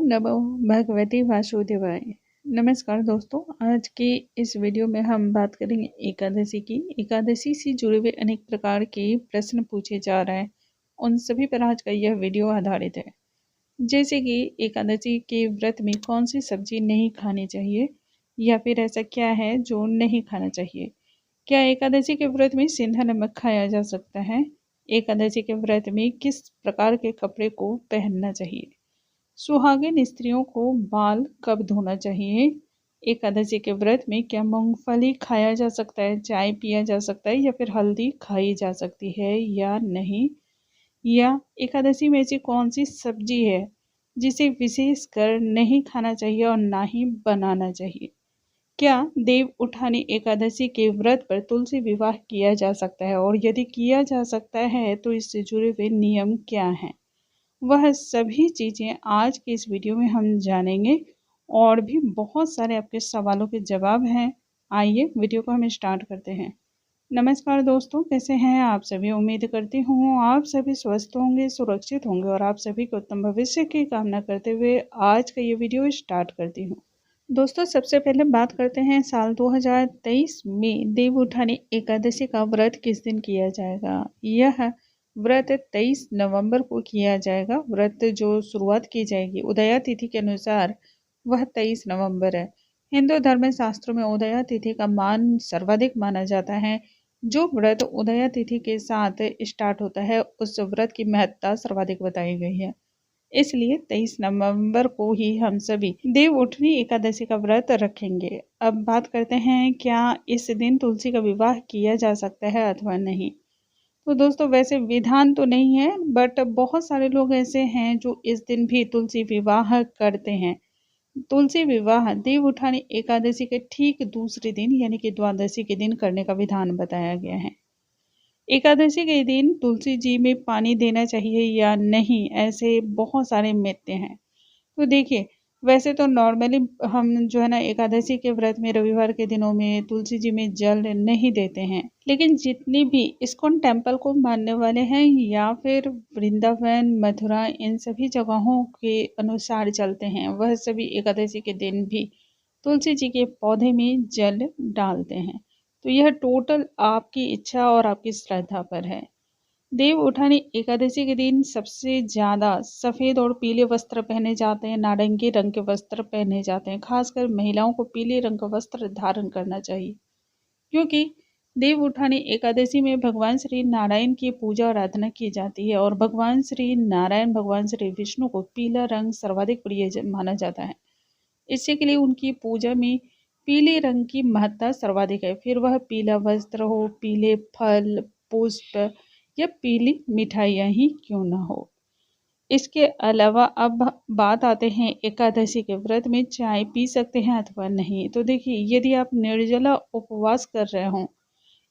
नमो भगवते वासुदेवाय। नमस्कार दोस्तों, आज की इस वीडियो में हम बात करेंगे एकादशी की। एकादशी से जुड़े हुए अनेक प्रकार के प्रश्न पूछे जा रहे हैं, उन सभी पर आज का यह वीडियो आधारित है। जैसे कि एकादशी के व्रत में कौन सी सब्जी नहीं खानी चाहिए, या फिर ऐसा क्या है जो नहीं खाना चाहिए। क्या एकादशी के व्रत में सेंधा नमक खाया जा सकता है। एकादशी के व्रत में किस प्रकार के कपड़े को पहनना चाहिए। सुहागिन स्त्रियों को बाल कब धोना चाहिए। एकादशी के व्रत में क्या मूंगफली खाया जा सकता है, चाय पिया जा सकता है, या फिर हल्दी खाई जा सकती है या नहीं। या एकादशी में ऐसी कौन सी सब्जी है जिसे विशेष कर नहीं खाना चाहिए और ना ही बनाना चाहिए। क्या देव उठानी एकादशी के व्रत पर तुलसी विवाह किया जा सकता है, और यदि किया जा सकता है तो इससे जुड़े हुए नियम क्या हैं। वह सभी चीज़ें आज की इस वीडियो में हम जानेंगे, और भी बहुत सारे आपके सवालों के जवाब हैं। आइए वीडियो को हम स्टार्ट करते हैं। नमस्कार दोस्तों, कैसे हैं आप सभी। उम्मीद करती हूँ आप सभी स्वस्थ होंगे, सुरक्षित होंगे, और आप सभी को उत्तम भविष्य की कामना करते हुए आज का ये वीडियो स्टार्ट करती हूँ। दोस्तों, सबसे पहले बात करते हैं साल 2023 में देव उठानी एकादशी का व्रत किस दिन किया जाएगा। यह व्रत 23 नवंबर को किया जाएगा। व्रत जो शुरुआत की जाएगी उदया तिथि के अनुसार वह 23 नवंबर है। हिंदू धर्म शास्त्रों में उदया तिथि का मान सर्वाधिक माना जाता है। जो व्रत उदया तिथि के साथ स्टार्ट होता है उस व्रत की महत्ता सर्वाधिक बताई गई है, इसलिए 23 नवंबर को ही हम सभी देव उठनी एकादशी का व्रत रखेंगे। अब बात करते हैं, क्या इस दिन तुलसी का विवाह किया जा सकता है अथवा नहीं। तो दोस्तों, वैसे विधान तो नहीं है, बट बहुत सारे लोग ऐसे हैं जो इस दिन भी तुलसी विवाह करते हैं। तुलसी विवाह देव उठानी एकादशी के ठीक दूसरे दिन यानी कि द्वादशी के दिन करने का विधान बताया गया है। एकादशी के दिन तुलसी जी में पानी देना चाहिए या नहीं, ऐसे बहुत सारे मिथ्य हैं। तो देखिए, वैसे तो नॉर्मली हम जो है ना एकादशी के व्रत में रविवार के दिनों में तुलसी जी में जल नहीं देते हैं, लेकिन जितनी भी इस्कॉन टेम्पल को मानने वाले हैं या फिर वृंदावन मथुरा इन सभी जगहों के अनुसार चलते हैं, वह सभी एकादशी के दिन भी तुलसी जी के पौधे में जल डालते हैं। तो यह टोटल आपकी इच्छा और आपकी श्रद्धा पर है। देव उठानी एकादशी के दिन सबसे ज्यादा सफेद और पीले वस्त्र पहने जाते हैं, नारंगी रंग के वस्त्र पहने जाते हैं। खासकर महिलाओं को पीले रंग का वस्त्र धारण करना चाहिए, क्योंकि देव उठानी एकादशी में भगवान श्री नारायण की पूजा आराधना की जाती है, और भगवान श्री नारायण भगवान श्री विष्णु को पीला रंग सर्वाधिक प्रिय माना जाता है। इसी के लिए उनकी पूजा में पीले रंग की महत्ता सर्वाधिक है। फिर वह पीला वस्त्र हो, पीले फल पुष्प या पीली मिठाइयाँ ही क्यों ना हो। इसके अलावा अब बात आते हैं एकादशी के व्रत में चाय पी सकते हैं अथवा नहीं। तो देखिए, यदि आप निर्जला उपवास कर रहे हो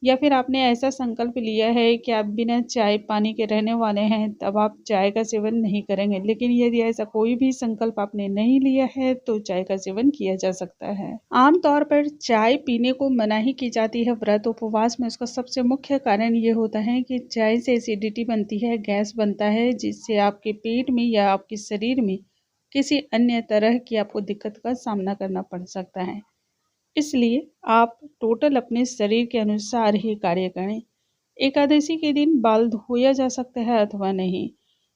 या फिर आपने ऐसा संकल्प लिया है कि आप बिना चाय पानी के रहने वाले हैं, तब आप चाय का सेवन नहीं करेंगे। लेकिन यदि ऐसा कोई भी संकल्प आपने नहीं लिया है तो चाय का सेवन किया जा सकता है। आमतौर पर चाय पीने को मनाही की जाती है व्रत उपवास में। उसका सबसे मुख्य कारण ये होता है कि चाय से एसिडिटी बनती है, गैस बनता है, जिससे आपके पेट में या आपके शरीर में किसी अन्य तरह की आपको दिक्कत का सामना करना पड़ सकता है। इसलिए आप टोटल अपने शरीर के अनुसार ही कार्य करें। एकादशी के दिन बाल धोया जा सकता है अथवा नहीं।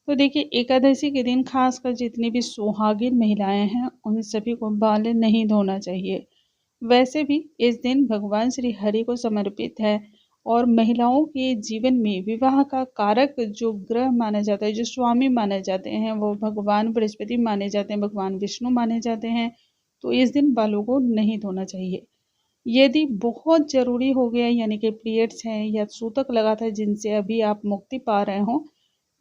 तो देखिए, एकादशी के दिन खासकर जितनी भी सुहागिन महिलाएं हैं उन सभी को बाल नहीं धोना चाहिए। वैसे भी इस दिन भगवान श्री हरि को समर्पित है, और महिलाओं के जीवन में विवाह का कारक जो ग्रह माना जाता है, जो स्वामी माने जाते हैं, वो भगवान बृहस्पति माने जाते हैं, भगवान विष्णु माने जाते हैं। तो इस दिन बालों को नहीं धोना चाहिए। यदि बहुत जरूरी हो गया, यानी कि पीरियड्स हैं या सूतक लगा था जिनसे अभी आप मुक्ति पा रहे हो,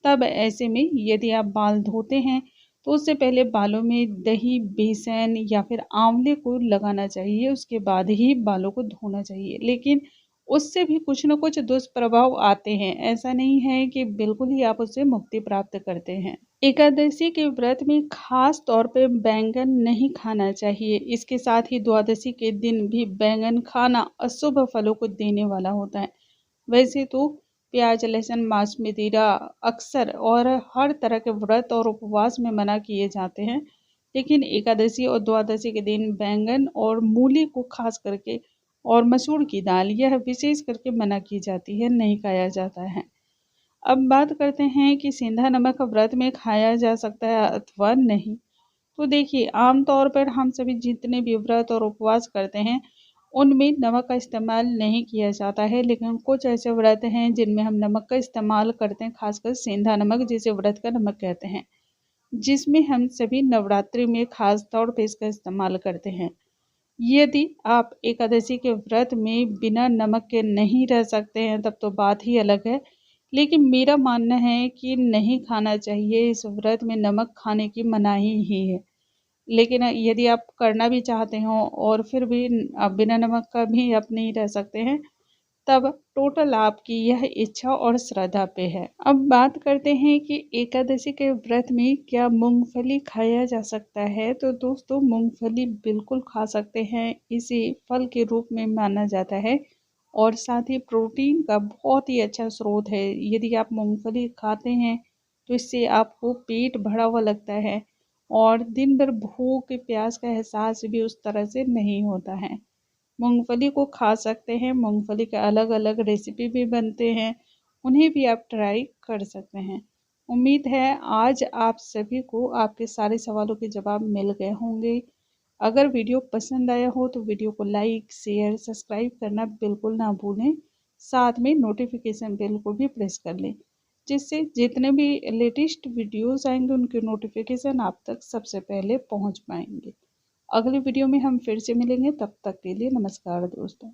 तब ऐसे में यदि आप बाल धोते हैं तो उससे पहले बालों में दही, बेसन या फिर आंवले को लगाना चाहिए, उसके बाद ही बालों को धोना चाहिए। लेकिन उससे भी कुछ न कुछ दुष्प्रभाव आते हैं, ऐसा नहीं है कि बिल्कुल ही आप उससे मुक्ति प्राप्त करते हैं। एकादशी के व्रत में खास तौर पे बैंगन नहीं खाना चाहिए। इसके साथ ही द्वादशी के दिन भी बैंगन खाना अशुभ फलों को देने वाला होता है। वैसे तो प्याज, लहसुन, मांस, मदिरा अक्सर और हर तरह के व्रत और उपवास में मना किए जाते हैं, लेकिन एकादशी और द्वादशी के दिन बैंगन और मूली को खास करके और मसूर की दाल यह विशेष करके मना की जाती है, नहीं खाया जाता है। अब बात करते हैं कि सेंधा नमक व्रत में खाया जा सकता है अथवा नहीं। तो देखिए, आमतौर पर हम सभी जितने भी व्रत और उपवास करते हैं उनमें नमक का इस्तेमाल नहीं किया जाता है, लेकिन कुछ ऐसे व्रत हैं जिनमें हम नमक का इस्तेमाल करते हैं, खासकर सेंधा नमक जिसे व्रत का नमक कहते हैं, जिसमें हम सभी नवरात्रि में खास तौर पर इसका इस्तेमाल करते हैं। यदि आप एकादशी के व्रत में बिना नमक के नहीं रह सकते हैं तब तो बात ही अलग है, लेकिन मेरा मानना है कि नहीं खाना चाहिए। इस व्रत में नमक खाने की मनाही ही है, लेकिन यदि आप करना भी चाहते हो और फिर भी आप बिना नमक का भी आप नहीं रह सकते हैं, तब टोटल आपकी यह इच्छा और श्रद्धा पे है। अब बात करते हैं कि एकादशी के व्रत में क्या मूंगफली खाया जा सकता है। तो दोस्तों, मूंगफली बिल्कुल खा सकते हैं, इसे फल के रूप में माना जाता है और साथ ही प्रोटीन का बहुत ही अच्छा स्रोत है। यदि आप मूंगफली खाते हैं तो इससे आपको पेट भरा हुआ लगता है और दिन भर भूख प्यास का एहसास भी उस तरह से नहीं होता है। मूंगफली को खा सकते हैं, मूंगफली के अलग अलग रेसिपी भी बनते हैं, उन्हें भी आप ट्राई कर सकते हैं। उम्मीद है आज आप सभी को आपके सारे सवालों के जवाब मिल गए होंगे। अगर वीडियो पसंद आया हो तो वीडियो को लाइक शेयर सब्सक्राइब करना बिल्कुल ना भूलें। साथ में नोटिफिकेशन बेल को भी प्रेस कर लें, जिससे जितने भी लेटेस्ट वीडियोस आएंगे उनके नोटिफिकेशन आप तक सबसे पहले पहुंच पाएंगे। अगली वीडियो में हम फिर से मिलेंगे, तब तक के लिए नमस्कार दोस्तों।